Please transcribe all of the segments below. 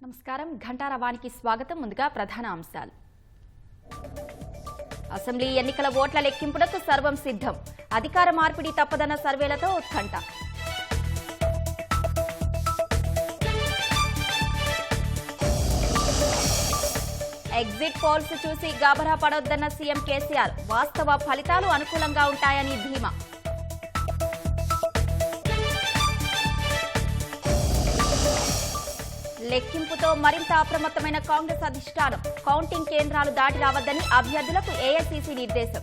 నమస్కారం ఘంటారవానికి స్వాగతం. ముందుగా ప్రధాన అంశాలు. అసెంబ్లీ ఎన్నికల ఓట్ల లెక్కింపునకు సర్వం సిద్ధం. అధికార మార్పిడి తప్పదన్న సర్వేలతో ఉత్కంఠ. ఎగ్జిట్ పోల్స్ చూసి గాబరా పడొద్దన్న సీఎం కేసీఆర్. వాస్తవ ఫలితాలు అనుకూలంగా ఉంటాయని ధీమా. లెక్కింపుతో మరింత అప్రమత్తమైన కాంగ్రెస్ అధిష్టానం. కౌంటింగ్ కేంద్రాలు దాటి రావద్దని అభ్యర్థులకు ఏఐసీసీ నిర్దేశం.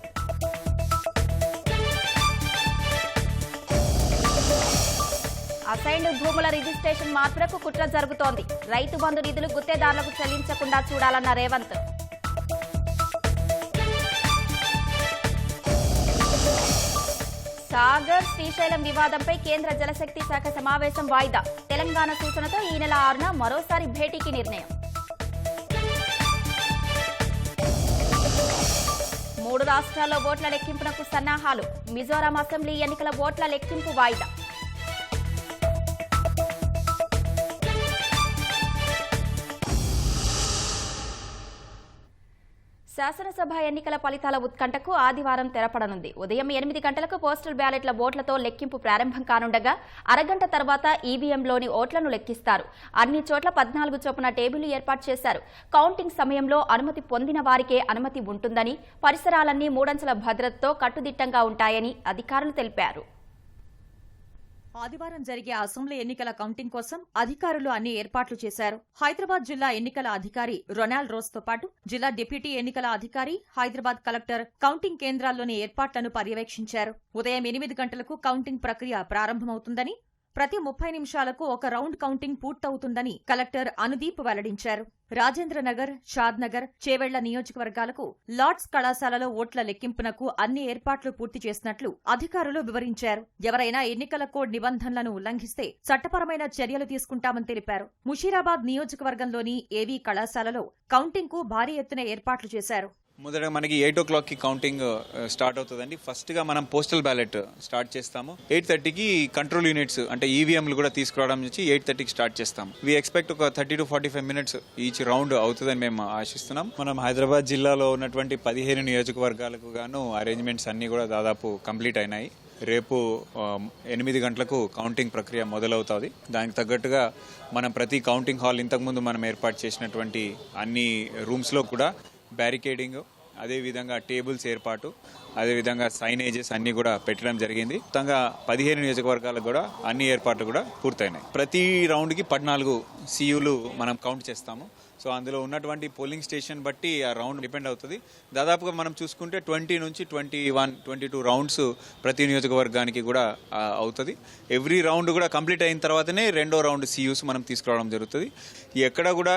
అసైన్డ్ భూముల రిజిస్ట్రేషన్ మార్పులకు కుట్ర జరుగుతోంది. రైతు బంధు నిధులు గుత్తేదారులకు చెల్లించకుండా చూడాలన్న రేవంత్. సాగర్ శ్రీశైలం వివాదంపై కేంద్ర జలశక్తి శాఖ సమావేశం వాయిదా. తెలంగాణ సూచనతో ఈ నెల 6న మరోసారి భేటీకి నిర్ణయం. 3 రాష్ట్రాల్లో ఓట్ల లెక్కింపునకు సన్నాహాలు. మిజోరాం అసెంబ్లీ ఎన్నికల ఓట్ల లెక్కింపు వాయిదా. శాసనసభ ఎన్నికల ఫలితాల ఉత్కంఠకు ఆదివారం తెరపడనుంది. ఉదయం 8 గంటలకు పోస్టల్ బ్యాలెట్ల ఓట్లతో లెక్కింపు ప్రారంభం కానుండగా అరగంట తర్వాత ఈవీఎంలోని ఓట్లను లెక్కిస్తారు. అన్ని చోట్ల 14 చొప్పున టేబుల్ ఏర్పాటు చేశారు. కౌంటింగ్ సమయంలో అనుమతి పొందిన వారికే అనుమతి ఉంటుందని, పరిసరాలన్నీ 3 అంచెల భద్రతతో కట్టుదిట్టంగా ఉంటాయని అధికారులు తెలిపారు. ఆదివారం జరిగే అసెంబ్లీ ఎన్నికల కౌంటింగ్ కోసం అధికారులు అన్ని ఏర్పాట్లు చేశారు. హైదరాబాద్ జిల్లా ఎన్నికల అధికారి రొనాల్డ్ రోజ్ తో పాటు జిల్లా డిప్యూటీ ఎన్నికల అధికారి, హైదరాబాద్ కలెక్టర్ కౌంటింగ్ కేంద్రాల్లోని ఏర్పాట్లను పర్యవేక్షించారు. ఉదయం 8 గంటలకు కౌంటింగ్ ప్రక్రియ ప్రారంభమవుతుందని, ప్రతి 30 నిమిషాలకు ఒక రౌండ్ కౌంటింగ్ పూర్తవుతుందని కలెక్టర్ అనుదీప్ వెల్లడించారు. రాజేంద్రనగర్, షాద్నగర్, చేవెళ్ల నియోజకవర్గాలకు లార్డ్స్ కళాశాలలో ఓట్ల లెక్కింపునకు అన్ని ఏర్పాట్లు పూర్తి చేసినట్లు అధికారులు వివరించారు. ఎవరైనా ఎన్నికల కోడ్ నిబంధనలను ఉల్లంఘిస్తే చట్టపరమైన చర్యలు తీసుకుంటామని తెలిపారు. ముషీరాబాద్ నియోజకవర్గంలోని ఏవీ కళాశాలలో కౌంటింగ్ కు భారీ ఎత్తున ఏర్పాట్లు చేశారు. మొదట మనకి 8 o'clockకి కౌంటింగ్ స్టార్ట్ అవుతుందండి. ఫస్ట్ గా మనం పోస్టల్ బ్యాలెట్ స్టార్ట్ చేస్తాము. 8:30కి కంట్రోల్ యూనిట్స్ అంటే ఈవీఎంలు కూడా తీసుకురావడం నుంచి 8:30కి స్టార్ట్ చేస్తాము. వి ఎక్స్పెక్ట్ ఒక 30 to 45 minutes ఈచ్ రౌండ్ అవుతుందని మేము ఆశిస్తున్నాం. మనం హైదరాబాద్ జిల్లాలో ఉన్నటువంటి 15 నియోజకవర్గాలకు గాను అరేంజ్మెంట్స్ అన్ని కూడా దాదాపు కంప్లీట్ అయినాయి. రేపు 8 గంటలకు కౌంటింగ్ ప్రక్రియ మొదలవుతుంది. దానికి తగ్గట్టుగా మనం ప్రతి కౌంటింగ్ హాల్ ఇంతకుముందు మనం ఏర్పాటు చేసినటువంటి అన్ని రూమ్స్లో కూడా బ్యారికేడింగ్, అదేవిధంగా టేబుల్స్ ఏర్పాటు, అదేవిధంగా సైనేజెస్ అన్ని కూడా పెట్టడం జరిగింది. మొత్తంగా 15 నియోజకవర్గాలకు కూడా అన్ని ఏర్పాట్లు కూడా పూర్తయినాయి. ప్రతి రౌండ్కి 14 సీయూలు మనం కౌంట్ చేస్తాము. సో అందులో ఉన్నటువంటి పోలింగ్ స్టేషన్ బట్టి ఆ రౌండ్ డిపెండ్ అవుతుంది. దాదాపుగా మనం చూసుకుంటే 20 నుంచి 21, 22 రౌండ్స్ ప్రతి నియోజకవర్గానికి కూడా అవుతుంది. ఎవ్రీ రౌండ్ కూడా కంప్లీట్ అయిన తర్వాతనే రెండో రౌండ్ సీయూస్ మనం తీసుకురావడం జరుగుతుంది. ఎక్కడ కూడా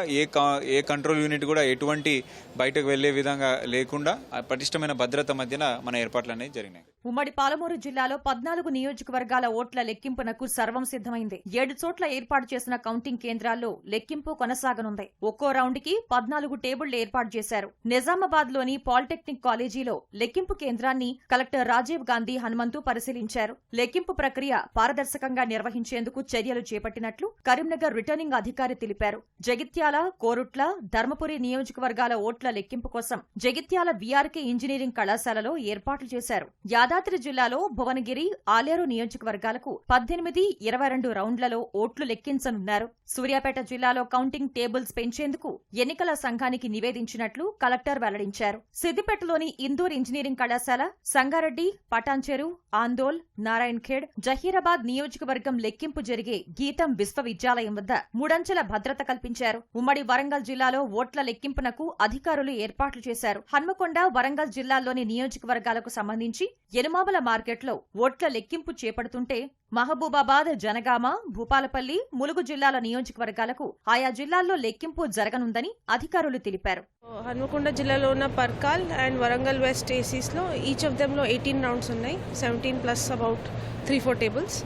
ఏ కంట్రోల్ యూనిట్ కూడా ఎటువంటి బయటకు వెళ్లే విధంగా లేకుండా పటిష్టమైన భద్రత మధ్యన మన ఏర్పాట్లు అనేవి జరిగినాయి. ఉమ్మడి పాలమూరు జిల్లాలో 14 నియోజకవర్గాల ఓట్ల లెక్కింపునకు సర్వం సిద్ధమైంది. 7 చోట్ల ఏర్పాటు చేసిన కౌంటింగ్ కేంద్రాల్లో లెక్కింపు కొనసాగనుంది. ఒక్కో రౌండ్ కి 14 టేబుళ్లు ఏర్పాటు చేశారు. నిజామాబాద్ లోని పాలిటెక్నిక్ కాలేజీలో లెక్కింపు కేంద్రాన్ని కలెక్టర్ రాజీవ్ గాంధీ హనుమంతు పరిశీలించారు. లెక్కింపు ప్రక్రియ పారదర్శకంగా నిర్వహించేందుకు చర్యలు చేపట్టినట్లు కరీంనగర్ రిటర్నింగ్ అధికారి తెలిపారు. జగిత్యాల, కోరుట్ల, ధర్మపురి నియోజకవర్గాల ఓట్ల లెక్కింపు కోసం జగిత్యాల వీఆర్కే ఇంజనీరింగ్ కళాశాలలో ఏర్పాట్లు చేశారు. యాదాద్రి జిల్లాలో భువనగిరి, ఆలేరు నియోజకవర్గాలకు 18, 22 రౌండ్లలో ఓట్లు లెక్కించనున్నారు. సూర్యాపేట జిల్లాలో కౌంటింగ్ టేబుల్స్ పెంచేందుకు ఎన్నికల సంఘానికి నివేదించినట్లు కలెక్టర్ వెల్లడించారు. సిద్దిపేటలోని ఇందూర్ ఇంజనీరింగ్ కళాశాల, సంగారెడ్డి, పటాన్చెరు, ఆందోల్, నారాయణ్ ఖేడ్, జహీరాబాద్ నియోజకవర్గం లెక్కింపు జరిగే గీతం విశ్వవిద్యాలయం వద్ద 3 అంచెల భద్రత కల్పించారు. ఉమ్మడి వరంగల్ జిల్లాలో ఓట్ల లెక్కింపునకు అధికారులు ఏర్పాట్లు చేశారు. హన్మకొండ, వరంగల్ జిల్లాల్లోని నియోజకవర్గాలకు సంబంధించి ఎలుమాబల మార్కెట్లో ఓట్ల లెక్కింపు చేపడుతుంటే మహబూబాబాద్, జనగామ, భూపాలపల్లి, ములుగు జిల్లాల నియోజకవర్గాలకు ఆయా జిల్లాల్లో లెక్కింపు జరగనుందని అధికారులు తెలిపారు. హన్మకొండ జిల్లాలో ఉన్న పర్కాల్ అండ్ వరంగల్ వెస్ట్ ఏసీస్లో ఈచ్ ఆఫ్ దెమ్లో 18 రౌండ్స్ ఉన్నాయి. 17 plus about 3-4 tables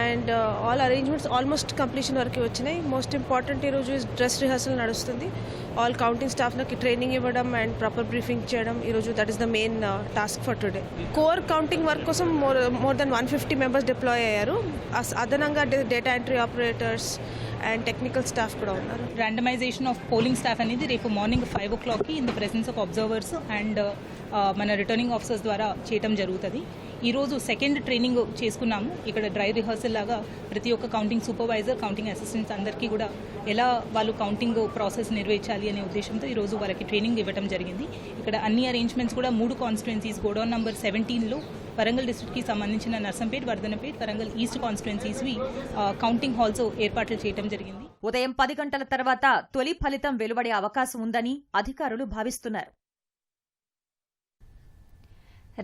and all arrangements almost completion వరకు వచ్చినాయి. మోస్ట్ ఇంపార్టెంట్ ఈరోజు డ్రెస్ రిహర్సల్ నడుస్తుంది. ఆల్ కౌంటింగ్ స్టాఫ్కి ట్రైనింగ్ ఇవ్వడం అండ్ ప్రాపర్ బ్రీఫింగ్ చేయడం ఈరోజు that is the main task for today. Core counting work కోసం మోర్ దెన్ 150 మెంబర్స్ డిప్లాయ్ అయ్యారు. అదనంగా data entry operators and technical staff కూడా ఉన్నారు. ర్యాండమైజేషన్ ఆఫ్ పోలింగ్ స్టాఫ్ అనేది రేపు మార్నింగ్ 5 o'clockకి in the presence of observers and మన returning officers ద్వారా చేయటం జరుగుతుంది. ఈరోజు సెకండ్ ట్రైనింగ్ చేసుకున్నాము. ఇక్కడ డ్రై రిహర్సల్ లాగా ప్రతి ఒక్క కౌంటింగ్ సూపర్వైజర్, కౌంటింగ్ అసిస్టెంట్స్ అందరికీ కూడా ఎలా వాళ్ళు కౌంటింగ్ ప్రాసెస్ నిర్వహించాలి అనే ఉద్దేశంతో ఈరోజు వాళ్ళకి ట్రైనింగ్ ఇవ్వడం జరిగింది. ఇక్కడ అన్ని అరేంజ్మెంట్స్ కూడా 3 కాన్స్టిట్యుయెన్సీస్ గోడౌన్ నంబర్ 17లో వరంగల్ డిస్ట్రిక్ట్కి సంబంధించిన నర్సంపేట్, వర్ధనపేట్, వరంగల్ ఈస్ట్ కాన్స్టిట్యుయెన్సీస్వి కౌంటింగ్ హాల్స్ ఏర్పాట్లు చేయడం జరిగింది. ఉదయం 10 గంటల తర్వాత తొలి ఫలితం వెలువడే అవకాశం ఉందని అధికారులు భావిస్తున్నారు.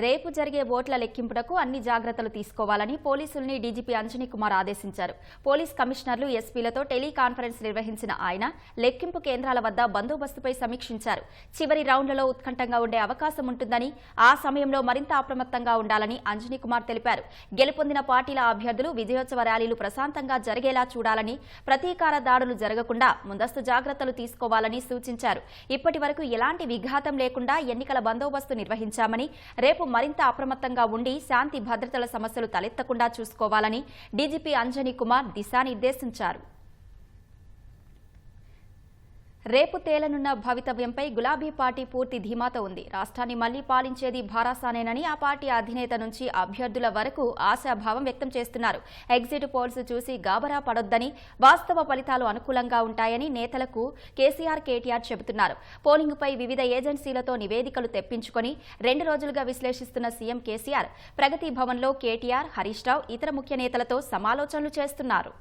రేపు జరిగే ఓట్ల లెక్కింపునకు అన్ని జాగ్రత్తలు తీసుకోవాలని పోలీసుల్ని డీజీపీ అంజనీ కుమార్ ఆదేశించారు. పోలీస్ కమిషనర్లు, ఎస్పీలతో టెలికాన్ఫరెన్స్ నిర్వహించిన ఆయన లెక్కింపు కేంద్రాల వద్ద బందోబస్తుపై సమీక్షించారు. చివరి రౌండ్లలో ఉత్కంఠంగా ఉండే అవకాశం ఉంటుందని, ఆ సమయంలో మరింత అప్రమత్తంగా ఉండాలని అంజనీ కుమార్ తెలిపారు. గెలుపొందిన పార్టీల అభ్యర్థులు విజయోత్సవ ర్యాలీలు ప్రశాంతంగా జరిగేలా చూడాలని, ప్రతీకార దాడులు జరగకుండా ముందస్తు జాగ్రత్తలు తీసుకోవాలని సూచించారు. ఇప్పటి వరకు ఎలాంటి విఘాతం లేకుండా ఎన్నికల బందోబస్తు నిర్వహించామని, రేపు మరింత అప్రమత్తంగా ఉండి శాంతి భద్రతల సమస్యలు తలెత్తకుండా చూసుకోవాలని డీజీపీ అంజనీ కుమార్ దిశానిర్దేశించారు. రేపు తేలనున్న భవితవ్యంపై గులాబీ పార్టీ పూర్తి ధీమాతో ఉంది. రాష్ట్రాన్ని మళ్లీ పాలించేది భారాసానేనని ఆ పార్టీ అధినేత నుంచి అభ్యర్థుల వరకు ఆశాభావం వ్యక్తం చేస్తున్నారు. ఎగ్జిట్ పోల్స్ చూసి గాబరా పడొద్దని, వాస్తవ ఫలితాలు అనుకూలంగా ఉంటాయని నేతలకు కేసీఆర్, కేటీఆర్ చెబుతున్నారు. పోలింగ్పై వివిధ ఏజెన్సీలతో నివేదికలు తెప్పించుకొని 2 రోజులుగా విశ్లేషిస్తున్న సీఎం కేసీఆర్ ప్రగతి భవన్లో కేటీఆర్, హరీష్ రావు, ఇతర ముఖ్య నేతలతో సమాలోచనలు చేస్తున్నారు.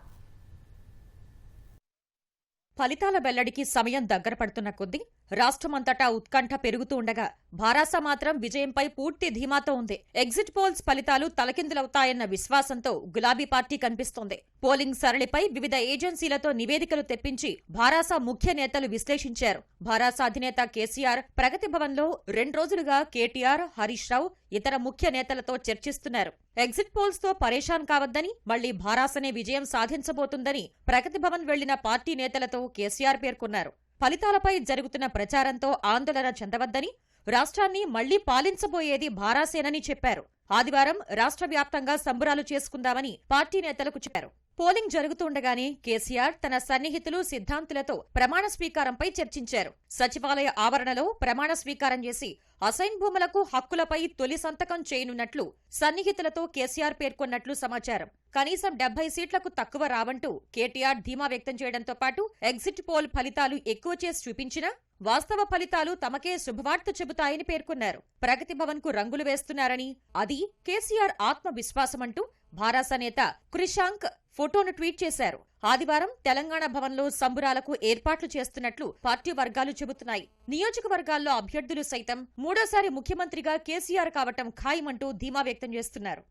ఫలితాల వెల్లడికి సమయం దగ్గర పడుతున్న కొద్దీ రాష్ట్రమంతటా ఉత్కంఠ పెరుగుతూ ఉండగా భారాస మాత్రం విజయంపై పూర్తి ధీమాతో ఉంది. ఎగ్జిట్ పోల్స్ ఫలితాలు తలకిందులవుతాయన్న విశ్వాసంతో గులాబీ పార్టీ కనిపిస్తోంది. పోలింగ్ సరళిపై వివిధ ఏజెన్సీలతో నివేదికలు తెప్పించి భారాస ముఖ్య నేతలు విశ్లేషించారు. భారాస అధినేత కేసీఆర్ ప్రగతి భవన్లో 2 రోజులుగా కేటీఆర్, హరీష్ రావు, ఇతర ముఖ్య నేతలతో చర్చిస్తున్నారు. ఎగ్జిట్ పోల్స్ తో పరేషాన్ కావద్దని, మళ్లీ భారాసనే విజయం సాధించబోతుందని ప్రగతి భవన్ వెళ్లిన పార్టీ నేతలతో కేసీఆర్ పేర్కొన్నారు. ఫలితాలపై జరుగుతున్న ప్రచారంతో ఆందోళన చెందవద్దని, రాష్ట్రాన్ని మళ్లీ పాలించబోయేది భారాసేనని చెప్పారు. ఆదివారం రాష్ట్ర వ్యాప్తంగా సంబురాలు చేసుకుందామని పార్టీ నేతలకు చెప్పారు. పోలింగ్ జరుగుతుండగానే కేసీఆర్ తన సన్నిహితులు, సిద్ధాంతులతో ప్రమాణ స్వీకారంపై చర్చించారు. సచివాలయ ఆవరణలో ప్రమాణ స్వీకారం చేసి అసైన్ భూములకు హక్కులపై తొలి సంతకం చేయనున్నట్లు సన్నిహితులతో కేసీఆర్ పేర్కొన్నట్లు సమాచారం. కనీసం 70 సీట్లకు తక్కువ రావంటూ కేటీఆర్ ధీమా వ్యక్తం చేయడంతో పాటు ఎగ్జిట్ పోల్ ఫలితాలు ఎక్కువ చేసి చూపించినా వాస్తవ ఫలితాలు తమకే శుభవార్త చెబుతాయని పేర్కొన్నారు. ప్రగతి భవన్ కు రంగులు వేస్తున్నారని, అది కేసీఆర్ ఆత్మవిశ్వాసమంటూ భారాస నేత క్రిషాంక్ ఫోటోను ట్వీట్ చేశారు. ఆదివారం తెలంగాణ భవన్లో సంబురాలకు ఏర్పాట్లు చేస్తున్నట్లు పార్టీ వర్గాలు చెబుతున్నాయి. నియోజకవర్గాల్లో అభ్యర్థులు సైతం మూడోసారి ముఖ్యమంత్రిగా కేసీఆర్ కావటం ఖాయమంటూ ధీమా వ్యక్తం చేస్తున్నారు.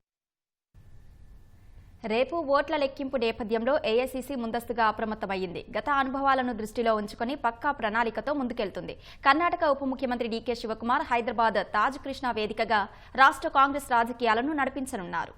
రేపు ఓట్ల లెక్కింపు నేపథ్యంలో ఏఐసీసీ ముందస్తుగా అప్రమత్తమైంది. గత అనుభవాలను దృష్టిలో ఉంచుకుని పక్కా ప్రణాళికతో ముందుకెళ్తుంది. కర్ణాటక ఉప ముఖ్యమంత్రి డీకే శివకుమార్ హైదరాబాద్ తాజ్ కృష్ణ వేదికగా రాష్ట్ర కాంగ్రెస్ రాజకీయాలను నడిపించనున్నారు.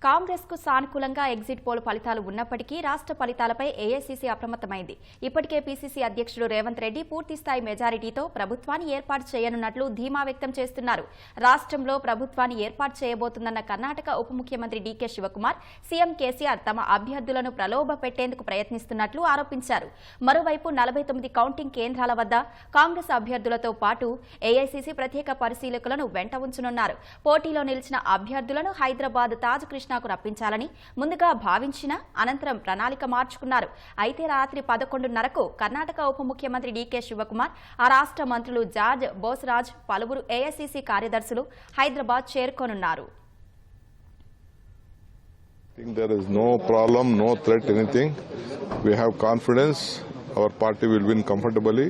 కాంగ్రెస్ కు సానుకూలంగా ఎగ్జిట్ పోల్ ఫలితాలు ఉన్నప్పటికీ రాష్ట్ర ఫలితాలపై ఏఐసీసీ అప్రమత్తమైంది. ఇప్పటికే పీసీసీ అధ్యక్షుడు రేవంత్ రెడ్డి పూర్తిస్థాయి మెజారిటీతో ప్రభుత్వాన్ని ఏర్పాటు చేయనున్నట్లు ధీమా వ్యక్తం చేస్తున్నారు. రాష్ట్రంలో ప్రభుత్వాన్ని ఏర్పాటు చేయబోతుందన్న కర్ణాటక ఉప ముఖ్యమంత్రి డీకే శివకుమార్, సీఎం కేసీఆర్ తమ అభ్యర్థులను ప్రలోభ పెట్టేందుకు ప్రయత్నిస్తున్నట్లు ఆరోపించారు. మరోవైపు 49 కౌంటింగ్ కేంద్రాల వద్ద కాంగ్రెస్ అభ్యర్థులతో పాటు ఏఐసీసీ ప్రత్యేక పరిశీలకులను వెంట ఉంచనున్నారు. పోటీలో నిలిచిన అభ్యర్థులను హైదరాబాద్ తాజ్ కృష్ణ రప్పించాలని ముందుగా భావించిన అనంతరం ప్రణాళిక మార్చుకున్నారు. అయితే రాత్రి 11:30కు కర్ణాటక ఉప ముఖ్యమంత్రి డీకే శివకుమార్, ఆ రాష్ట్ర మంత్రులు జార్జ్ బోస్రాజ్, పలువురు ఏఐసీసీ కార్యదర్శులు Hyderabad చేరుకోనున్నారు. There is no problem, no threat, anything. We have confidence. Our party will win comfortably.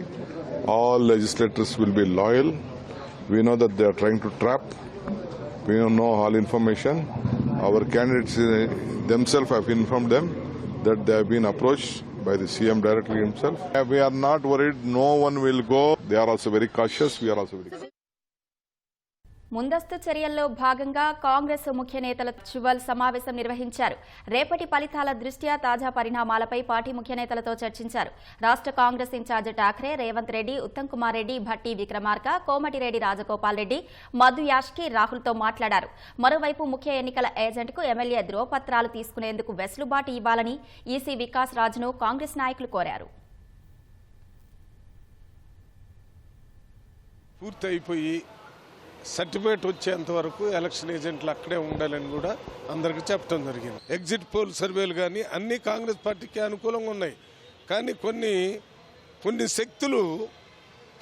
All legislators will be loyal. We know that they are trying to trap. We know all information. Our candidates themselves have informed them that they have been approached by the CM directly himself. We are not worried. No one will go. They are also very cautious. We are also very cautious. ముందస్తు చర్యల్లో భాగంగా కాంగ్రెస్ ముఖ్య నేతల virtual సమావేశం నిర్వహించారు. రేపటి ఫలితాల దృష్ట్యా తాజా పరిణామాలపై పార్టీ ముఖ్య నేతలతో చర్చించారు. రాష్ట్ర కాంగ్రెస్ ఇన్ఛార్జ్ ఠాక్రే, రేవంత్ రెడ్డి, ఉత్తమ్ కుమార్ రెడ్డి, భట్టి విక్రమార్క, కోమటిరెడ్డి రాజగోపాల్ రెడ్డి, మధు యాష్కి, రాహుల్తో మాట్లాడారు. మరోవైపు ముఖ్య ఎన్నికల ఏజెంట్కు ఎమ్మెల్యే ధ్రువపత్రాలు తీసుకునేందుకు వెసులుబాటు ఇవ్వాలని ఈసీ వికాస్ రాజ్ను కాంగ్రెస్ నాయకులు కోరారు. పూర్తయిపోయి సర్టిఫికేట్ వచ్చేంత వరకు ఎలక్షన్ ఏజెంట్లు అక్కడే ఉండాలని కూడా అందరికీ చెప్పడం జరిగింది. ఎగ్జిట్ పోల్ సర్వేలు కానీ అన్ని కాంగ్రెస్ పార్టీకి అనుకూలంగా ఉన్నాయి. కానీ కొన్ని శక్తులు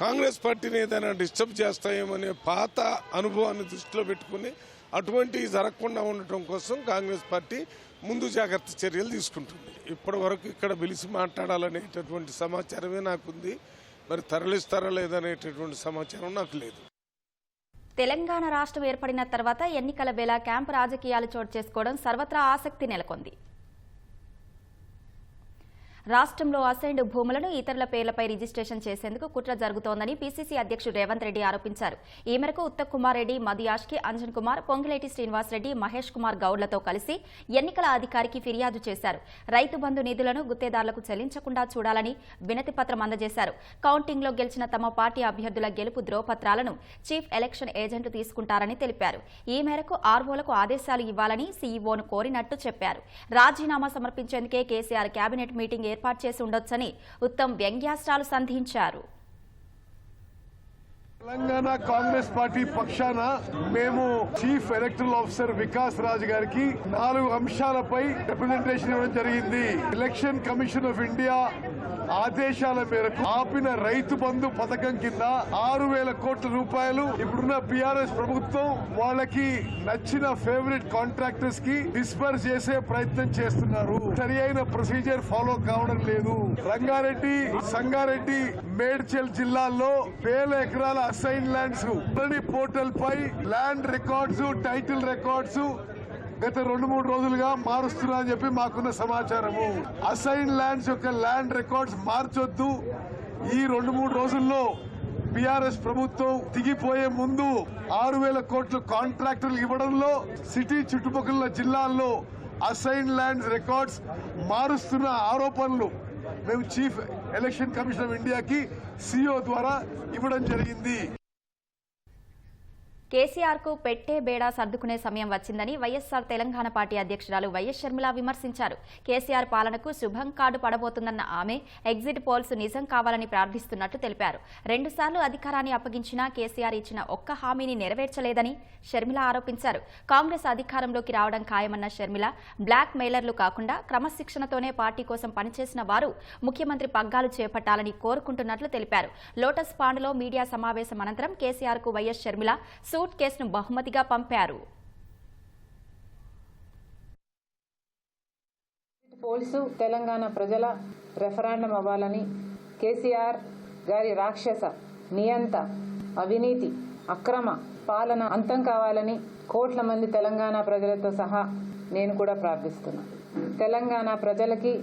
కాంగ్రెస్ పార్టీని ఏదైనా డిస్టర్బ్ చేస్తాయేమనే పాత అనుభవాన్ని దృష్టిలో పెట్టుకుని అటువంటివి జరగకుండా ఉండటం కోసం కాంగ్రెస్ పార్టీ ముందు జాగ్రత్త చర్యలు తీసుకుంటుంది. ఇప్పటి వరకు ఇక్కడ పిలిచి మాట్లాడాలనేటటువంటి సమాచారమే నాకుంది. మరి తరలిస్తారా లేదనేటటువంటి సమాచారం నాకు లేదు. తెలంగాణ రాష్ట్రం ఏర్పడిన తర్వాత ఎన్నికల వేళ క్యాంపు రాజకీయాలు చోటు చేసుకోవడం సర్వత్రా ఆసక్తి నెలకొంది. రాష్ట్రంలో అసైన్డ్ భూములను ఇతరుల పేర్లపై రిజిస్ట్రేషన్ చేసేందుకు కుట్ర జరుగుతోందని పీసీసీ అధ్యక్షుడు రేవంత్ రెడ్డి ఆరోపించారు. ఈ మేరకు ఉత్తమ్ కుమార్ రెడ్డి, మధు యాష్కి, అంజన్ కుమార్, పొంగులేటి శ్రీనివాస్ రెడ్డి, మహేష్ కుమార్ గౌడ్లతో కలిసి ఎన్నికల అధికారికి ఫిర్యాదు చేశారు. రైతు బంధు నిధులను గుత్తేదారులకు చెల్లించకుండా చూడాలని వినతి పత్రం అందజేశారు. కౌంటింగ్లో గెలిచిన తమ పార్టీ అభ్యర్థుల గెలుపు ధ్రువపత్రాలను చీఫ్ ఎలక్షన్ ఏజెంట్ తీసుకుంటారని తెలిపారు. ఈ మేరకు ఆర్వోలకు ఆదేశాలు ఇవ్వాలని సీఈఓను కోరినట్టు చెప్పారు. రాజీనామా సమర్పించేందుకే కేసీఆర్ కేబినెట్ మీటింగ్ ఏర్పాటు చేసి ఉండొచ్చని ఉత్తమ్ వ్యంగ్యాస్త్రాలు సంధించారు. తెలంగాణ కాంగ్రెస్ పార్టీ పక్షాన మేము chief electoral officer Vikas Raj గారికి 4 అంశాలపై రిప్రజెంటేషన్ ఇవ్వడం జరిగింది. ఎలక్షన్ కమిషన్ ఆఫ్ ఇండియా ఆదేశాల మేరకు ఆపిన రైతు బంధు పథకం కింద 6,000 కోట్ల రూపాయలు ఇప్పుడున్న బీఆర్ఎస్ ప్రభుత్వం వాళ్ళకి నచ్చిన ఫేవరెట్ కాంట్రాక్టర్స్ కి డిస్పర్స్ చేసే ప్రయత్నం చేస్తున్నారు. సరి అయిన ప్రొసీజర్ ఫాలో కావడం లేదు. రంగారెడ్డి, సంగారెడ్డి, మేడ్చల్ జిల్లాల్లో వేల ఎకరాల అసైన్ ల్యాండ్స్ పోర్టల్ పై ల్యాండ్ రికార్డ్స్, టైటిల్ రికార్డ్స్ గత 2-3 రోజులుగా మారుస్తున్నా అని చెప్పి మాకున్న సమాచారము. అసైన్ ల్యాండ్స్ యొక్క ల్యాండ్ రికార్డ్స్ మార్చొద్దు. ఈ 2-3 రోజుల్లో బీఆర్ఎస్ ప్రభుత్వం దిగిపోయే ముందు 6,000 కోట్ల కాంట్రాక్టర్లు ఇవ్వడంలో సిటీ చుట్టుపక్కల జిల్లాల్లో అసైన్ ల్యాండ్స్ రికార్డ్స్ మారుస్తున్న ఆరోపణలు మేము చీఫ్ ఎలక్షన్ కమిషన్ ఆఫ్ ఇండియాకి సిఇఓ ద్వారా ఇవ్వడం జరిగింది. కేసీఆర్ కు పెట్టే బేడా సర్దుకునే సమయం వచ్చిందని వైఎస్ఆర్ తెలంగాణ పార్టీ అధ్యక్షురాలు వైఎస్ షర్మిల విమర్శించారు. కేసీఆర్ పాలనకు శుభం కార్డు పడబోతుందన్న ఆమె ఎగ్జిట్ పోల్స్ నిజం కావాలని ప్రార్థిస్తున్నట్టు తెలిపారు. 2 సార్లు అధికారాన్ని అప్పగించినా కేసీఆర్ ఇచ్చిన ఒక్క హామీని నెరవేర్చలేదని షర్మిల ఆరోపించారు. కాంగ్రెస్ అధికారంలోకి రావడం ఖాయమన్న షర్మిల బ్లాక్ మెయిలర్లు కాకుండా క్రమశిక్షణతోనే పార్టీ కోసం పనిచేసిన వారు ముఖ్యమంత్రి పగ్గాలు చేపట్టాలని కోరుకుంటున్నట్లు తెలిపారు. లోటస్ పాండ్లో మీడియా సమావేశం అనంతరం కేసీఆర్ కు వైఎస్ షర్మిల సూట్ కేసును బహుమతిగా పంపారు. పోల్సు తెలంగాణ ప్రజల రెఫరెండం అవ్వాలని, కేసీఆర్ గారి రాక్షస నియంత అవినీతి అక్రమ పాలన అంతం కావాలని కోట్ల మంది తెలంగాణ ప్రజలతో సహా నేను కూడా ప్రార్థిస్తున్నా. తెలంగాణ ప్రజలకి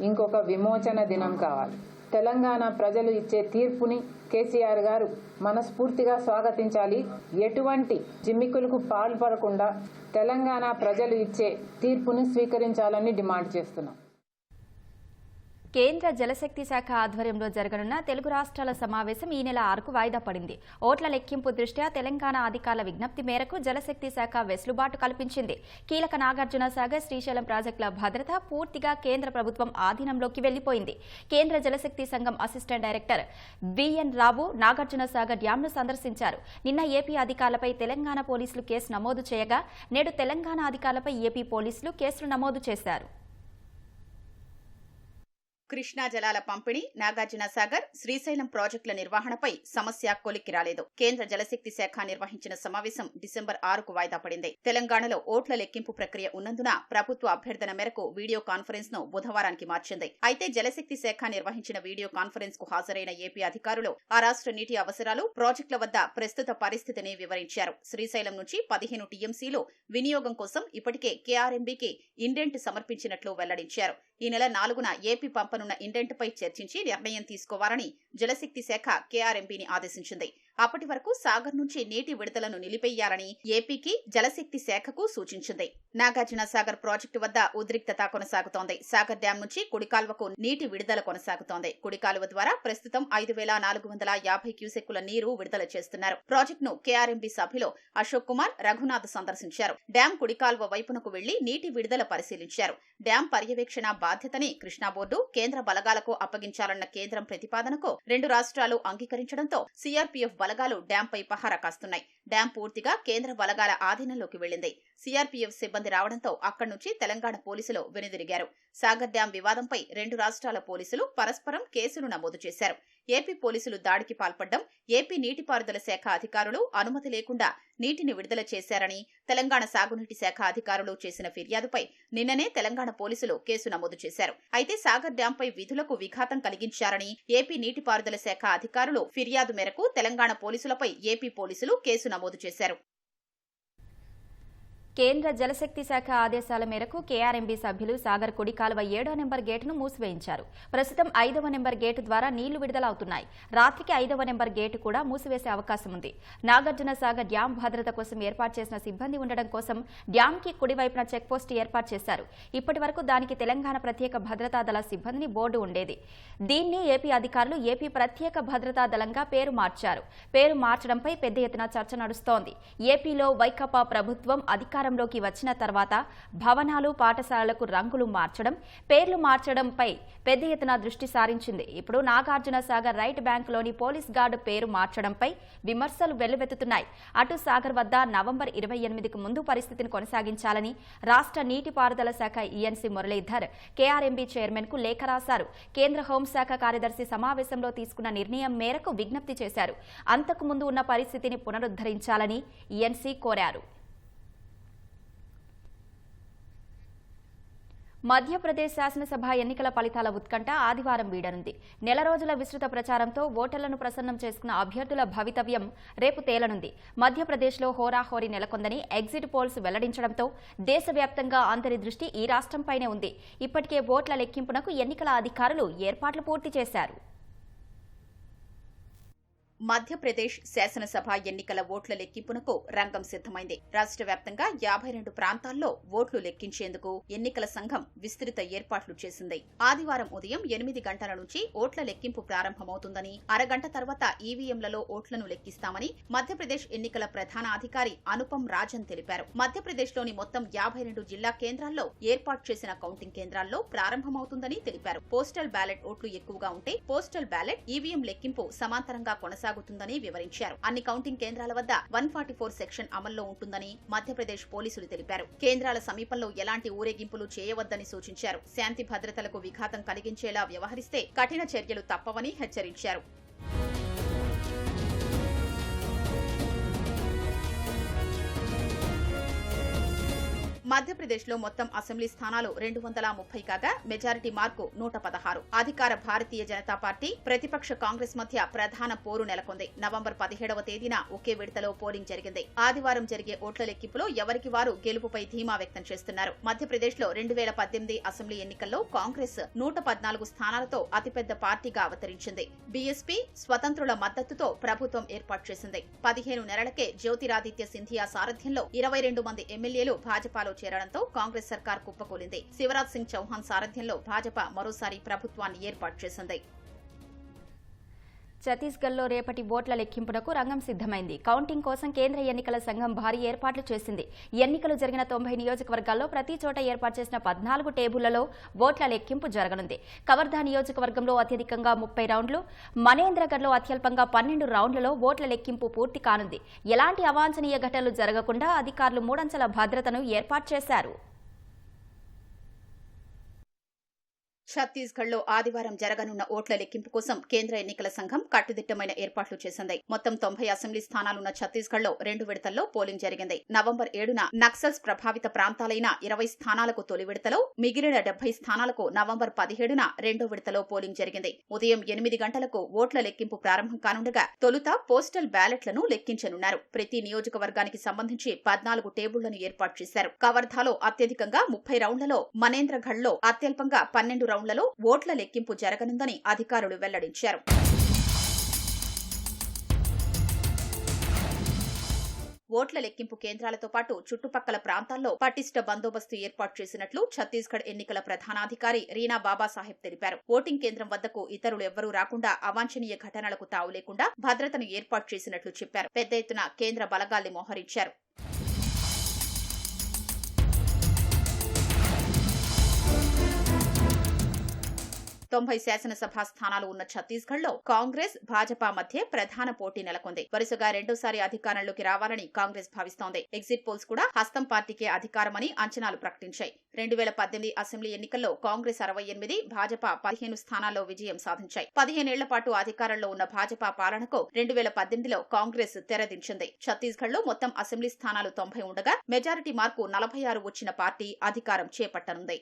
ఇంకొక విమోచన దినం కావాలి. తెలంగాణ ప్రజలు ఇచ్చే తీర్పుని కేసీఆర్ గారు మనస్ఫూర్తిగా స్వాగతించాలి. ఎటువంటి జిమ్మికులకు పాల్పడకుండా తెలంగాణ ప్రజలు ఇచ్చే తీర్పును స్వీకరించాలని డిమాండ్ చేస్తున్నాం. కేంద్ర జలశక్తి శాఖ ఆధ్వర్యంలో జరగనున్న తెలుగు రాష్ట్రాల సమావేశం ఈ నెల 6కు వాయిదా పడింది. ఓట్ల లెక్కింపు దృష్ట్యా తెలంగాణ అధికారుల విజ్ఞప్తి మేరకు జలశక్తి శాఖ వెసులుబాటు కల్పించింది. కీలక నాగార్జున సాగర్, శ్రీశైలం ప్రాజెక్టుల భద్రత పూర్తిగా కేంద్ర ప్రభుత్వం ఆధీనంలోకి వెళ్లిపోయింది. కేంద్ర జలశక్తి సంఘం అసిస్టెంట్ డైరెక్టర్ బిఎన్ రావు నాగార్జున సాగర్ డ్యాంను సందర్శించారు. నిన్న ఏపీ అధికారులపై తెలంగాణ పోలీసులు కేసు నమోదు చేయగా నేడు తెలంగాణ అధికారులపై ఏపీ పోలీసులు కేసులు నమోదు చేశారు. కృష్ణా జలాల పంపిణీ, నాగార్జున సాగర్, శ్రీశైలం ప్రాజెక్టుల నిర్వహణపై సమస్య కొలిక్కి రాలేదు. కేంద్ర జలశక్తి శాఖ నిర్వహించిన సమావేశం డిసెంబర్ 6కు వాయిదా పడింది. తెలంగాణలో ఓట్ల లెక్కింపు ప్రక్రియ ఉన్నందున ప్రభుత్వ అభ్యర్థన మేరకు వీడియో కాన్ఫరెన్స్ ను బుధవారానికి మార్చింది. అయితే జలశక్తి శాఖ నిర్వహించిన వీడియో కాన్ఫరెన్స్ కు హాజరైన ఏపీ అధికారులు ఆ రాష్ట్ర నీటి అవసరాలు, ప్రాజెక్టుల వద్ద ప్రస్తుత పరిస్థితిని వివరించారు. శ్రీశైలం నుంచి 15 టీఎంసీలు వినియోగం కోసం ఇప్పటికే కేఆర్ఎంబీకి ఇండెంట్ సమర్పించినట్లు వెల్లడించారు. ఈ నెల 4న ఏపీ పంపనున్న ఇండెంట్పై చర్చించి నిర్ణయం తీసుకోవాలని జలశక్తి శాఖ కేఆర్ఎంబీని ఆదేశించింది. అప్పటి వరకు సాగర్ నుంచి నీటి విడుదలను నిలిపేయాలని ఏపీకి జలశక్తి శాఖకు సూచించింది. నాగార్జున సాగర్ ప్రాజెక్టు వద్ద ఉద్రిక్తత కొనసాగుతోంది. సాగర్ డ్యాం నుంచి కుడికాల్వకు నీటి విడుదల కొనసాగుతోంది. కుడికాలువ ద్వారా ప్రస్తుతం 5,450 క్యూసెక్కుల నీరు విడుదల చేస్తున్నారు. ప్రాజెక్టును కేఆర్ఎంబీ సభ్యులు అశోక్ కుమార్, రఘునాథ్ సందర్శించారు. డ్యాం కుడికాల్వ వైపునకు వెళ్లి నీటి విడుదల పరిశీలించారు. డ్యాం పర్యవేక్షణ బాధ్యతని కృష్ణా బోర్డు, కేంద్ర బలగాలకు అప్పగించాలన్న కేంద్రం ప్రతిపాదనకు 2 రాష్ట్రాలు అంగీకరించడంతో సీఆర్పీఎఫ్ బలగాలు డ్యాంపై పహారా కాస్తున్నాయి. డ్యాం పూర్తిగా కేంద్ర బలగాల ఆధీనంలోకి వెళ్లింది. సీఆర్పీఎఫ్ సిబ్బంది రావడంతో అక్కడి నుంచి తెలంగాణ పోలీసులు వెనుదిరిగారు. సాగర్ డ్యాం వివాదంపై 2 రాష్ట్రాల పోలీసులు పరస్పరం కేసులు నమోదు చేశారు. ఏపీ పోలీసులు దాడికి పాల్పడ్డం, ఏపీ నీటిపారుదల శాఖ అధికారులు అనుమతి లేకుండా నీటిని విడుదల చేశారని తెలంగాణ సాగునీటి శాఖ అధికారులు చేసిన ఫిర్యాదుపై నిన్ననే తెలంగాణ పోలీసులు కేసు నమోదు చేశారు. అయితే సాగర్ డ్యాంపై విధులకు విఘాతం కలిగించారని ఏపీ నీటిపారుదల శాఖ అధికారులు ఫిర్యాదు మేరకు తెలంగాణ పోలీసులపై ఏపీ పోలీసులు కేసు నమోదు చేశారు. కేంద్ర జలశక్తి శాఖ ఆదేశాల మేరకు కేఆర్ఎంబీ సభ్యులు సాగర్ కుడి కాలువ 7వ నెంబర్ గేటును మూసివేయించారు. ప్రస్తుతం 5వ నెంబర్ గేటు ద్వారా నీళ్లు విడుదల అవుతున్నాయి. రాత్రికి 5వ నెంబర్ గేటు కూడా మూసివేసే అవకాశం ఉంది. నాగార్జున సాగర్ డ్యాం భద్రత కోసం ఏర్పాటు చేసిన సిబ్బంది ఉండడం కోసం డ్యాంకి కుడివైపున చెక్పోస్ట్ ఏర్పాటు చేశారు. ఇప్పటి వరకు దానికి తెలంగాణ ప్రత్యేక భద్రతా దళ సిబ్బందిని బోర్డు ఉండేది. దీన్ని ఏపీ అధికారులు ఏపీ ప్రత్యేక భద్రతా దళంగా పేరు మార్చారు. పేరు మార్చడంపై పెద్ద ఎత్తున చర్చ నడుస్తోంది. ఏపీలో వైకాపా ప్రభుత్వం అధికారంలోకి వచ్చిన తర్వాత భవనాలు, పాఠశాలలకు రంగులు మార్చడం, పేర్లు మార్చడంపై పెద్ద ఎత్తున దృష్టి సారించింది. ఇప్పుడు నాగార్జున సాగర్ రైట్ బ్యాంకులోని పోలీస్ గార్డు పేరు మార్చడంపై విమర్శలు వెల్లువెత్తుతున్నాయి. అటు సాగర్ వద్ద నవంబర్ 28కు ముందు పరిస్థితిని కొనసాగించాలని రాష్ట్ర నీటిపారుదల శాఖ ఈఎన్సీ మురళీధర్ కేఆర్ఎంబీ చైర్మన్ కు లేఖ రాశారు. కేంద్ర హోంశాఖ కార్యదర్శి సమావేశంలో తీసుకున్న నిర్ణయం మేరకు విజ్ఞప్తి చేశారు. అంతకు ముందు ఉన్న పరిస్థితిని పునరుద్ధరించాలని ఈఎన్సీ కోరారు. మధ్యప్రదేశ్ శాసనసభ ఎన్నికల ఫలితాల ఉత్కంఠ ఆదివారం వీడనుంది. నెల రోజుల విస్తృత ప్రచారంతో ఓటర్లను ప్రసన్నం చేసుకున్న అభ్యర్థుల భవితవ్యం రేపు తేలనుంది. మధ్యప్రదేశ్లో హోరాహోరీ నెలకొందని ఎగ్జిట్ పోల్స్ వెల్లడించడంతో దేశవ్యాప్తంగా అందరి దృష్టి ఈ రాష్ట్రంపైనే ఉంది. ఇప్పటికే ఓట్ల లెక్కింపునకు ఎన్నికల అధికారులు ఏర్పాట్లు పూర్తి చేశారు. మధ్యప్రదేశ్ శాసనసభ ఎన్నికల ఓట్ల లెక్కింపునకు రంగం సిద్దమైంది. రాష్ట్ర వ్యాప్తంగా 52 ప్రాంతాల్లో ఓట్లు లెక్కించేందుకు ఎన్నికల సంఘం విస్తృత ఏర్పాట్లు చేసింది. ఆదివారం ఉదయం 8 గంటల నుంచి ఓట్ల లెక్కింపు ప్రారంభమవుతుందని, అరగంట తర్వాత ఈవీఎంలలో ఓట్లను లెక్కిస్తామని మధ్యప్రదేశ్ ఎన్నికల ప్రధాన అధికారి అనుపమ్ రాజన్ తెలిపారు. మధ్యప్రదేశ్లోని మొత్తం 52 జిల్లా కేంద్రాల్లో ఏర్పాటు చేసిన కౌంటింగ్ కేంద్రాల్లో ప్రారంభమవుతుందని తెలిపారు. పోస్టల్ బ్యాలెట్ ఓట్లు ఎక్కువగా ఉంటే పోస్టల్ బ్యాలెట్, ఈవీఎం లెక్కింపు సమాంతరంగా కొనసాగుతుందని వివరించారు. అన్ని కౌంటింగ్ కేంద్రాల వద్ద 144 సెక్షన్ అమల్లో ఉంటుందని మధ్యప్రదేశ్ పోలీసులు తెలిపారు. కేంద్రాల సమీపంలో ఎలాంటి ఊరేగింపులు చేయవద్దని సూచించారు. శాంతి భద్రతలకు విఘాతం కలిగించేలా వ్యవహరిస్తే కఠిన చర్యలు తప్పవని హెచ్చరించారు. మధ్యప్రదేశ్లో మొత్తం అసెంబ్లీ స్థానాలు 230 కాగా మెజారిటీ మార్కు 116. అధికార భారతీయ జనతా పార్టీ, ప్రతిపక్ష కాంగ్రెస్ మధ్య ప్రధాన పోరు నెలకొంది. నవంబర్ 17వ తేదీన ఒకే విడతలో పోలింగ్ జరిగింది. ఆదివారం జరిగే ఓట్ల లెక్కింపులో ఎవరికి వారు గెలుపుపై ధీమా వ్యక్తం చేస్తున్నారు. మధ్యప్రదేశ్లో 2018 అసెంబ్లీ ఎన్నికల్లో కాంగ్రెస్ 114 స్థానాలతో అతిపెద్ద పార్టీగా అవతరించింది. బీఎస్పీ స్వతంత్రుల మద్దతుతో ప్రభుత్వం ఏర్పాటు చేసింది. 15 నెలలకే జ్యోతిరాదిత్య సింధియా సారథ్యంలో 22 మంది ఎమ్మెల్యేలు భాజపాలో చేరడంతో కాంగ్రెస్ సర్కార్ కుప్పకూలింది. శివరాజ్ సింగ్ చౌహాన్ సారథ్యంలో భాజపా మరోసారి ప్రభుత్వాన్ని ఏర్పాటు చేసింది. ఛత్తీస్గఢ్లో రేపటి ఓట్ల లెక్కింపునకు రంగం సిద్దమైంది. కౌంటింగ్ కోసం కేంద్ర ఎన్నికల సంఘం భారీ ఏర్పాట్లు చేసింది. ఎన్నికలు జరిగిన 90 నియోజకవర్గాల్లో ప్రతి చోట ఏర్పాటు చేసిన 14 టేబుళ్లలో ఓట్ల లెక్కింపు జరగనుంది. కవర్ధా నియోజకవర్గంలో అత్యధికంగా 30 రౌండ్లు, మనేంద్రగఢ్లో అత్యల్పంగా 12 రౌండ్లలో ఓట్ల లెక్కింపు పూర్తి కానుంది. ఎలాంటి అవాంఛనీయ ఘటనలు జరగకుండా అధికారులు 3 అంచెల భద్రతను ఏర్పాటు చేశారు. ఛత్తీస్గఢ్లో ఆదివారం జరగనున్న ఓట్ల లెక్కింపు కోసం కేంద్ర ఎన్నికల సంఘం కట్టుదిట్టమైన ఏర్పాట్లు చేసింది. మొత్తం 90 అసెంబ్లీ స్థానాలున్న ఛత్తీస్గఢ్లో 2 విడతల్లో పోలింగ్ జరిగింది. నవంబర్ 7న నక్సల్స్ ప్రభావిత ప్రాంతాలైన 20 స్థానాలకు తొలి విడతలో, మిగిలిన 70 స్థానాలకు నవంబర్ 17న రెండో విడతలో పోలింగ్ జరిగింది. ఉదయం 8 గంటలకు ఓట్ల లెక్కింపు ప్రారంభం కానుండగా తొలుత పోస్టల్ బ్యాలెట్లను లెక్కించనున్నారు. ప్రతి నియోజకవర్గానికి సంబంధించి 14 టేబుళ్లను ఏర్పాటు చేశారు. కవర్ధాలో అత్యధికంగా 30 రౌండ్లలో, మనేంద్రగఢ్లో అత్యల్పంగా 12 రౌండ్లలో ఓట్ల లెక్కింపు జరగనుందని అధికారులు వెల్లడించారు. ఓట్ల లెక్కింపు కేంద్రాలతో పాటు చుట్టుపక్కల ప్రాంతాల్లో పటిష్ట బందోబస్తు ఏర్పాటు చేసినట్లు ఛత్తీస్గఢ్ ఎన్నికల ప్రధానాధికారి రీనా బాబాసాహెబ్ తెలిపారు. ఓటింగ్ కేంద్రం వద్దకు ఇతరులు ఎవ్వరూ రాకుండా అవాంఛనీయ ఘటనలకు తావు లేకుండా భద్రతను ఏర్పాటు చేసినట్లు చెప్పారు. పెద్ద ఎత్తున కేంద్ర బలగాల్ని మోహరించారు. శాసనసభ స్థానాలు ఉన్న ఛత్తీస్గఢ్లో కాంగ్రెస్ భాజపా మధ్య ప్రధాన పోటీ నెలకొంది. వరుసగా రెండోసారి అధికారంలోకి రావాలని కాంగ్రెస్ భావిస్తోంది. ఎగ్జిట్ పోల్స్ కూడా హస్తం పార్టీకే అధికారమని అంచనాలు ప్రకటించాయి. 2018 అసెంబ్లీ ఎన్నికల్లో కాంగ్రెస్ 68, భాజపా 15 స్థానాల్లో విజయం సాధించాయి. 15 ఏళ్ల పాటు అధికారంలో ఉన్న భాజపా పాలనకు 2018లో కాంగ్రెస్ తెరదించింది. ఛత్తీస్గఢ్లో మొత్తం అసెంబ్లీ స్థానాలు 90 ఉండగా మెజారిటీ మార్కు 46 వచ్చిన పార్టీ అధికారం చేపట్టనుంది.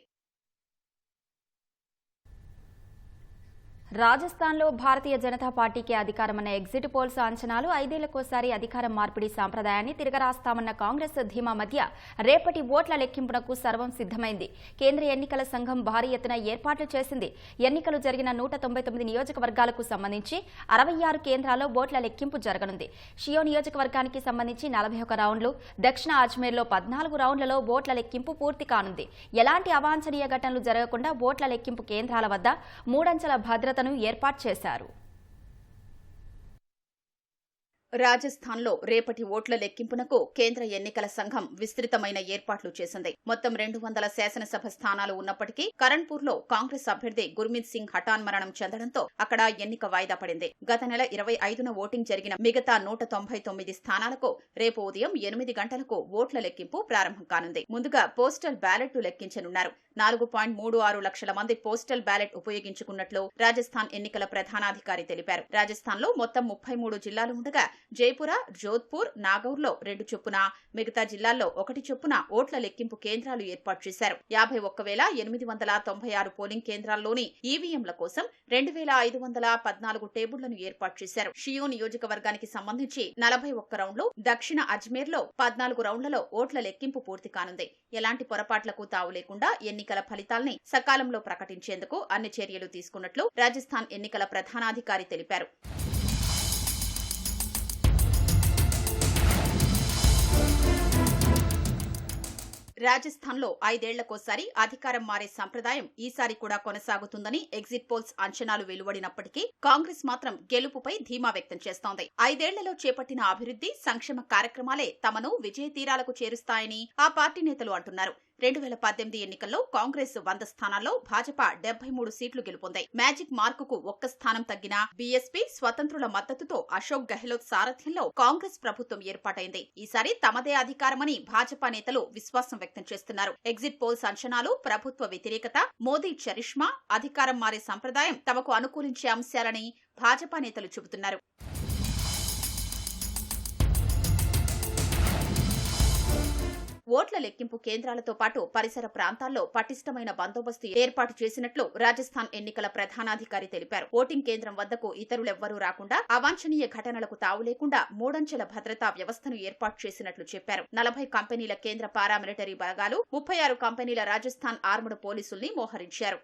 రాజస్థాన్లో భారతీయ జనతా పార్టీకి అధికారమన్న ఎగ్జిట్ పోల్స్ అంచనాలు 5 ఏళ్లకోసారి అధికారం మార్పిడి సంప్రదాయాన్ని తిరగరాస్తామన్న కాంగ్రెస్ ధీమా మధ్య రేపటి ఓట్ల లెక్కింపునకు సర్వం సిద్ధమైంది. కేంద్ర ఎన్నికల సంఘం భారీ ఎత్తున ఏర్పాట్లు చేసింది. ఎన్నికలు జరిగిన 199 నియోజకవర్గాలకు సంబంధించి 66 కేంద్రాల్లో ఓట్ల లెక్కింపు జరగనుంది. షియో నియోజకవర్గానికి సంబంధించి 41 రౌండ్లు, దక్షిణ అజ్మేర్లో 14 రౌండ్లలో ఓట్ల లెక్కింపు పూర్తి కానుంది. ఎలాంటి అవాంఛనీయ ఘటనలు జరగకుండా ఓట్ల లెక్కింపు కేంద్రాల వద్ద 3 అంచెల భద్రత ఏర్పాటు చేశారు. రాజస్థాన్లో రేపటి ఓట్ల లెక్కింపునకు కేంద్ర ఎన్నికల సంఘం విస్తృతమైన ఏర్పాట్లు చేసింది. మొత్తం 200 శాసనసభ స్థానాలు ఉన్నప్పటికీ కరణ్పూర్లో కాంగ్రెస్ అభ్యర్థి గుర్మీత్ సింగ్ హఠాన్ మరణం చెందడంతో అక్కడ ఎన్నిక వాయిదా పడింది. గత నెల 25న ఓటింగ్ జరిగిన మిగతా 199 స్థానాలకు రేపు ఉదయం 8 గంటలకు ఓట్ల లెక్కింపు ప్రారంభం కానుంది. ముందుగా పోస్టల్ బ్యాలెట్ లెక్కించనున్నారు. 4.36 లక్షల మంది పోస్టల్ బ్యాలెట్ ఉపయోగించుకున్నట్లు రాజస్థాన్ ఎన్నికల ప్రధానాధికారి తెలిపారు. రాజస్థాన్లో మొత్తం 33 జిల్లాలు ఉండగా జైపుర, జోధ్పూర్, నాగౌర్లో 2 చొప్పున, మిగతా జిల్లాల్లో 1 చొప్పున ఓట్ల లెక్కింపు కేంద్రాలు ఏర్పాటు చేశారు. 51,896 పోలింగ్ కేంద్రాల్లోని ఈవీఎంల కోసం 2,514 టేబుళ్లను ఏర్పాటు చేశారు. షియో నియోజకవర్గానికి సంబంధించి 41 రౌండ్లు, దక్షిణ అజ్మేర్లో 14 రౌండ్లలో ఓట్ల లెక్కింపు పూర్తి కానుంది. ఎలాంటి పొరపాట్లకు తావు లేకుండా ఎన్నికల ఫలితాల్ని సకాలంలో ప్రకటించేందుకు అన్ని చర్యలు తీసుకున్నట్లు రాజస్థాన్ ఎన్నికల ప్రధానాధికారి తెలిపారు. రాజస్థాన్లో 5 ఏళ్లకోసారి అధికారం మారే సంప్రదాయం ఈసారి కూడా కొనసాగుతుందని ఎగ్జిట్ పోల్స్ అంచనాలు వెలువడినప్పటికీ కాంగ్రెస్ మాత్రం గెలుపుపై ధీమా వ్యక్తం చేస్తోంది. 5 ఏళ్లలో చేపట్టిన అభివృద్ధి, సంక్షేమ కార్యక్రమాలే తమను విజయ తీరాలకు చేరుస్తాయని ఆ పార్టీ నేతలు అంటున్నారు. 2018 ఎన్నికల్లో కాంగ్రెస్ 100 స్థానాల్లో భాజపా 73 సీట్లు గెలుపొందాయి. మ్యాజిక్ మార్కుకు 1 స్థానం తగ్గిన బీఎస్పీ స్వతంత్రుల మద్దతుతో అశోక్ గెహ్లోట్ సారథ్యంలో కాంగ్రెస్ ప్రభుత్వం ఏర్పాటైంది. ఈసారి తమదే అధికారమని భాజపా నేతలు విశ్వాసం వ్యక్తం చేస్తున్నారు. ఎగ్జిట్ పోల్స్ అంచనాలు, ప్రభుత్వ వ్యతిరేకత, మోదీ చరిష్మా, అధికారం మారే సంప్రదాయం తమకు అనుకూలించే అంశాలని భాజపా నేతలు చెబుతున్నారు. ఓట్ల లెక్కింపు కేంద్రాలతో పాటు పరిసర ప్రాంతాల్లో పటిష్టమైన బందోబస్తు ఏర్పాటు చేసినట్లు రాజస్థాన్ ఎన్నికల ప్రధానాధికారి తెలిపారు. ఓటింగ్ కేంద్రం వద్దకు ఇతరులెవ్వరూ రాకుండా అవాంఛనీయ ఘటనలకు తావు లేకుండా 3 అంచెల భద్రతా వ్యవస్థను ఏర్పాటు చేసినట్లు చెప్పారు. 40 కంపెనీల కేంద్ర పారామిలిటరీ బలగాలు, 36 కంపెనీల రాజస్థాన్ ఆర్మడ్ పోలీసుల్ని మోహరించారు.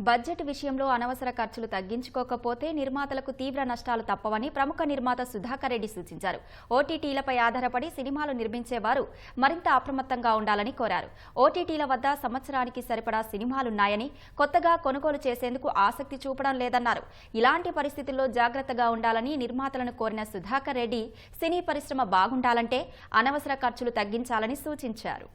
బడ్జెట్ విషయంలో అనవసర ఖర్చులు తగ్గించుకోకపోతే నిర్మాతలకు తీవ్ర నష్టాలు తప్పవని ప్రముఖ నిర్మాత సుధాకర్ రెడ్డి సూచించారు. ఓటీటీలపై ఆధారపడి సినిమాలు నిర్మించేవారు మరింత అప్రమత్తంగా ఉండాలని కోరారు. ఓటీటీల వద్ద సంవత్సరానికి సరిపడా సినిమాలున్నాయని, కొత్తగా కొనుగోలు చేసేందుకు ఆసక్తి చూపడం లేదన్నారు. ఇలాంటి పరిస్థితుల్లో జాగ్రత్తగా ఉండాలని నిర్మాతలను కోరిన సుధాకర్ రెడ్డి సినీ పరిశ్రమ బాగుండాలంటే అనవసర ఖర్చులు తగ్గించాలని సూచించారు.